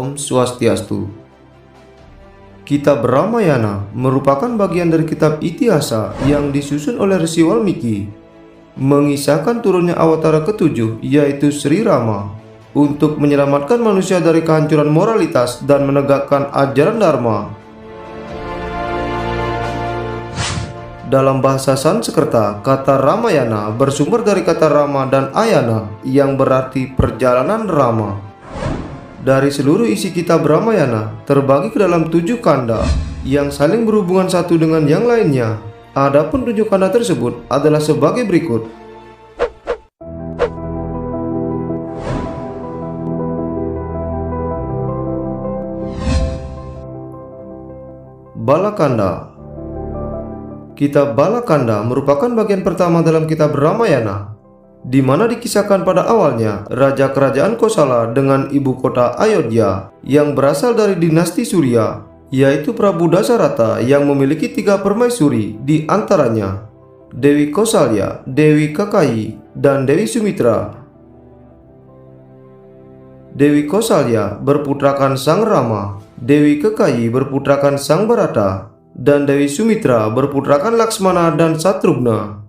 Om Swastiastu. Kitab Ramayana merupakan bagian dari kitab Itihasa yang disusun oleh Rsi Walmiki, mengisahkan turunnya awatara ketujuh yaitu Sri Rama untuk menyelamatkan manusia dari kehancuran moralitas dan menegakkan ajaran Dharma. Dalam bahasa Sanskerta, kata Ramayana bersumber dari kata Rama dan Ayana yang berarti perjalanan Rama. Dari seluruh isi kitab Ramayana terbagi ke dalam 7 kanda yang saling berhubungan satu dengan yang lainnya. Adapun 7 kanda tersebut adalah sebagai berikut. Balakanda. Kitab Balakanda merupakan bagian pertama dalam kitab Ramayana, di mana dikisahkan pada awalnya Raja Kerajaan Kosala dengan ibu kota Ayodhya yang berasal dari dinasti Surya, yaitu Prabu Dasarata yang memiliki 3 permaisuri, di antaranya Dewi Kosalya, Dewi Kakayi, dan Dewi Sumitra. Dewi Kosalya berputrakan Sang Rama, Dewi Kakayi berputrakan Sang Bharata, dan Dewi Sumitra berputrakan Laksmana dan Satrugna.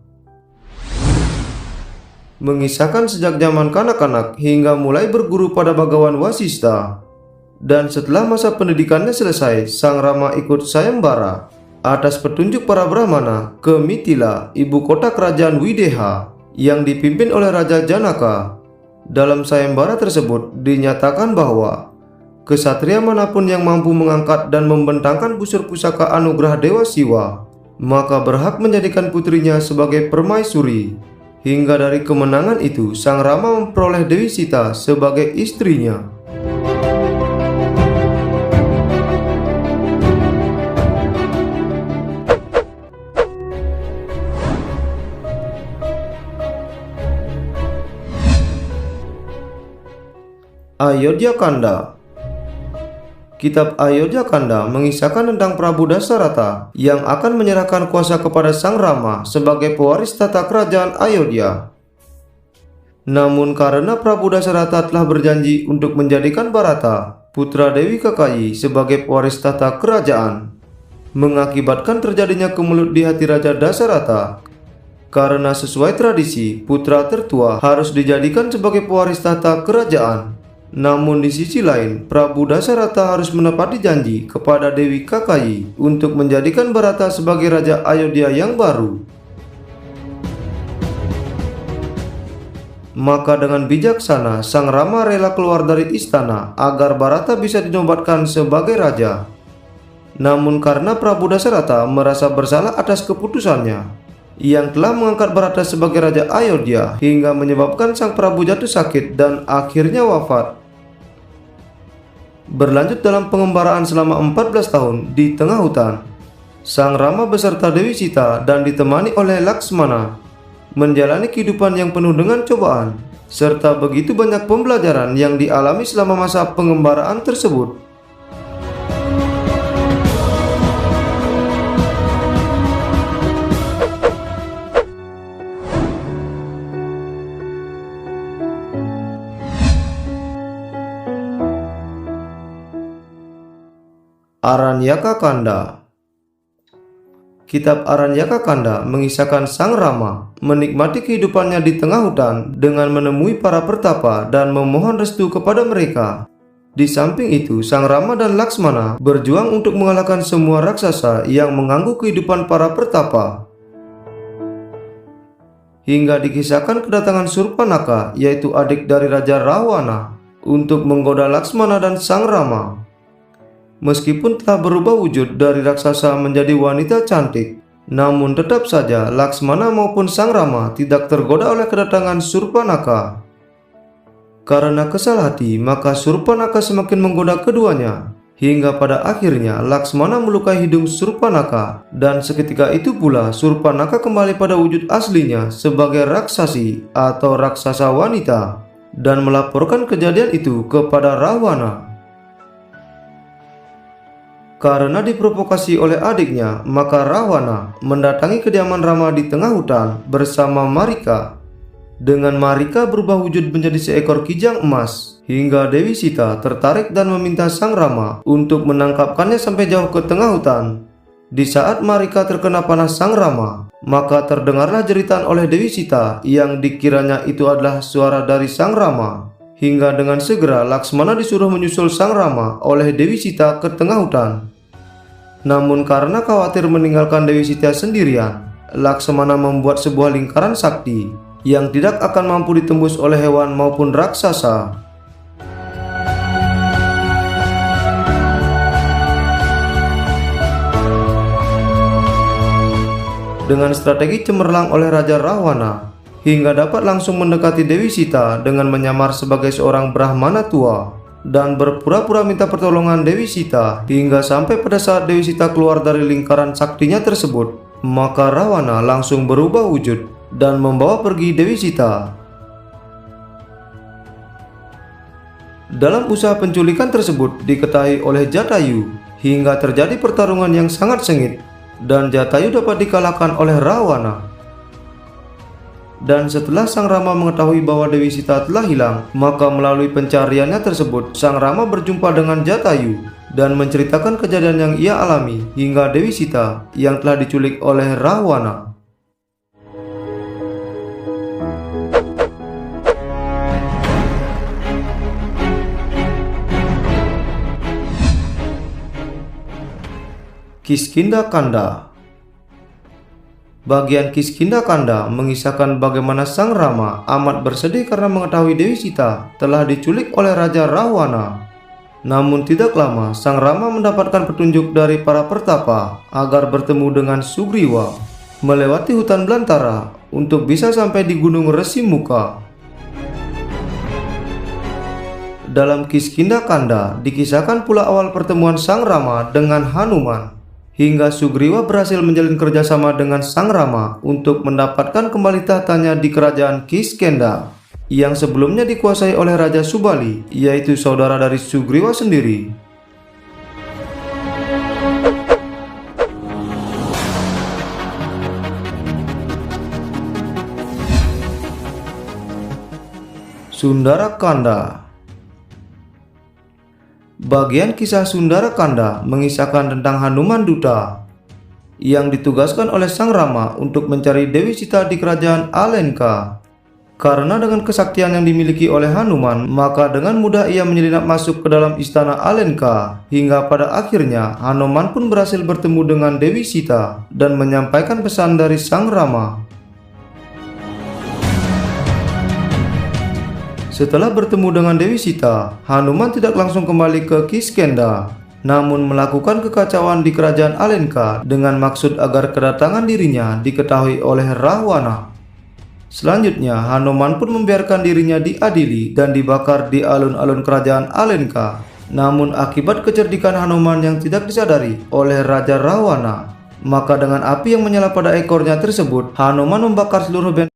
Mengisahkan sejak zaman kanak-kanak hingga mulai berguru pada Bhagawan Wasistha. Dan setelah masa pendidikannya selesai, Sang Rama ikut Sayembara atas petunjuk para Brahmana ke Mithila, ibu kota kerajaan Wideha, yang dipimpin oleh Raja Janaka. Dalam Sayembara tersebut dinyatakan bahwa kesatria manapun yang mampu mengangkat dan membentangkan busur pusaka anugerah Dewa Siwa, maka berhak menjadikan putrinya sebagai permaisuri. Hingga dari kemenangan itu, Sang Rama memperoleh Dewi Sita sebagai istrinya. Ayodhya Kanda. Kitab Ayodhya Kanda mengisahkan tentang Prabu Dasarata yang akan menyerahkan kuasa kepada Sang Rama sebagai pewaris tata kerajaan Ayodhya. Namun karena Prabu Dasarata telah berjanji untuk menjadikan Bharata, putra Dewi Kakayi, sebagai pewaris tata kerajaan, mengakibatkan terjadinya kemelut di hati Raja Dasarata. Karena sesuai tradisi, putra tertua harus dijadikan sebagai pewaris tata kerajaan. Namun di sisi lain, Prabu Dasarata harus menepati janji kepada Dewi Kakayi untuk menjadikan Bharata sebagai Raja Ayodhya yang baru. Maka dengan bijaksana, Sang Rama rela keluar dari istana agar Bharata bisa dinobatkan sebagai raja. Namun karena Prabu Dasarata merasa bersalah atas keputusannya yang telah mengangkat Bharata sebagai Raja Ayodhya hingga menyebabkan Sang Prabu jatuh sakit dan akhirnya wafat. Berlanjut dalam pengembaraan selama 14 tahun di tengah hutan, Sang Rama beserta Dewi Sita dan ditemani oleh Laksmana menjalani kehidupan yang penuh dengan cobaan, serta begitu banyak pembelajaran yang dialami selama masa pengembaraan tersebut. Aranyaka Kanda. Kitab Aranyaka Kanda mengisahkan Sang Rama menikmati kehidupannya di tengah hutan dengan menemui para pertapa dan memohon restu kepada mereka. Di samping itu, Sang Rama dan Laksmana berjuang untuk mengalahkan semua raksasa yang mengganggu kehidupan para pertapa. Hingga dikisahkan kedatangan Surpanaka, yaitu adik dari Raja Rawana, untuk menggoda Laksmana dan Sang Rama. Meskipun telah berubah wujud dari raksasa menjadi wanita cantik, namun tetap saja Laksmana maupun Sang Rama tidak tergoda oleh kedatangan Surpanaka. Karena kesal hati, maka Surpanaka semakin menggoda keduanya, hingga pada akhirnya Laksmana melukai hidung Surpanaka, dan seketika itu pula Surpanaka kembali pada wujud aslinya sebagai raksasi atau raksasa wanita, dan melaporkan kejadian itu kepada Rawana. Karena diprovokasi oleh adiknya, maka Rawana mendatangi kediaman Rama di tengah hutan bersama Marika. dengan Marika berubah wujud menjadi seekor kijang emas, hingga Dewi Sita tertarik dan meminta Sang Rama untuk menangkapkannya sampai jauh ke tengah hutan. Di saat Marika terkena panas Sang Rama, maka terdengarlah jeritan oleh Dewi Sita yang dikiranya itu adalah suara dari Sang Rama. Hingga dengan segera Laksmana disuruh menyusul Sang Rama oleh Dewi Sita ke tengah hutan. Namun karena khawatir meninggalkan Dewi Sita sendirian, Laksmana membuat sebuah lingkaran sakti yang tidak akan mampu ditembus oleh hewan maupun raksasa. Dengan strategi cemerlang oleh Raja Rahwana, hingga dapat langsung mendekati Dewi Sita dengan menyamar sebagai seorang Brahmana tua dan berpura-pura minta pertolongan Dewi Sita, hingga sampai pada saat Dewi Sita keluar dari lingkaran saktinya tersebut, maka Rahwana langsung berubah wujud dan membawa pergi Dewi Sita. Dalam usaha penculikan tersebut diketahui oleh Jatayu, hingga terjadi pertarungan yang sangat sengit dan Jatayu dapat dikalahkan oleh Rahwana. Dan setelah Sang Rama mengetahui bahwa Dewi Sita telah hilang, maka melalui pencariannya tersebut Sang Rama berjumpa dengan Jatayu dan menceritakan kejadian yang ia alami hingga Dewi Sita yang telah diculik oleh Rahwana. Kiskindha Kanda. Bagian Kiskindha Kanda mengisahkan bagaimana Sang Rama amat bersedih karena mengetahui Dewi Sita telah diculik oleh Raja Rahwana. Namun tidak lama Sang Rama mendapatkan petunjuk dari para pertapa agar bertemu dengan Sugriwa melewati hutan belantara untuk bisa sampai di Gunung Resi Muka. Dalam Kiskindha Kanda dikisahkan pula awal pertemuan Sang Rama dengan Hanuman, hingga Sugriwa berhasil menjalin kerjasama dengan Sang Rama untuk mendapatkan kembali tahtanya di kerajaan Kiskendha yang sebelumnya dikuasai oleh Raja Subali, yaitu saudara dari Sugriwa sendiri. Sundara Kanda. Bagian kisah Sundara Kanda mengisahkan tentang Hanuman Duta yang ditugaskan oleh Sang Rama untuk mencari Dewi Sita di kerajaan Alenka. Karena dengan kesaktian yang dimiliki oleh Hanuman, maka dengan mudah ia menyelinap masuk ke dalam istana Alenka, hingga pada akhirnya Hanuman pun berhasil bertemu dengan Dewi Sita dan menyampaikan pesan dari Sang Rama. Setelah bertemu dengan Dewi Sita, Hanuman tidak langsung kembali ke Kiskendha, namun melakukan kekacauan di kerajaan Alenka dengan maksud agar kedatangan dirinya diketahui oleh Rahwana. Selanjutnya, Hanuman pun membiarkan dirinya diadili dan dibakar di alun-alun kerajaan Alenka. Namun akibat kecerdikan Hanuman yang tidak disadari oleh Raja Rahwana, maka dengan api yang menyala pada ekornya tersebut, Hanuman membakar seluruh benteng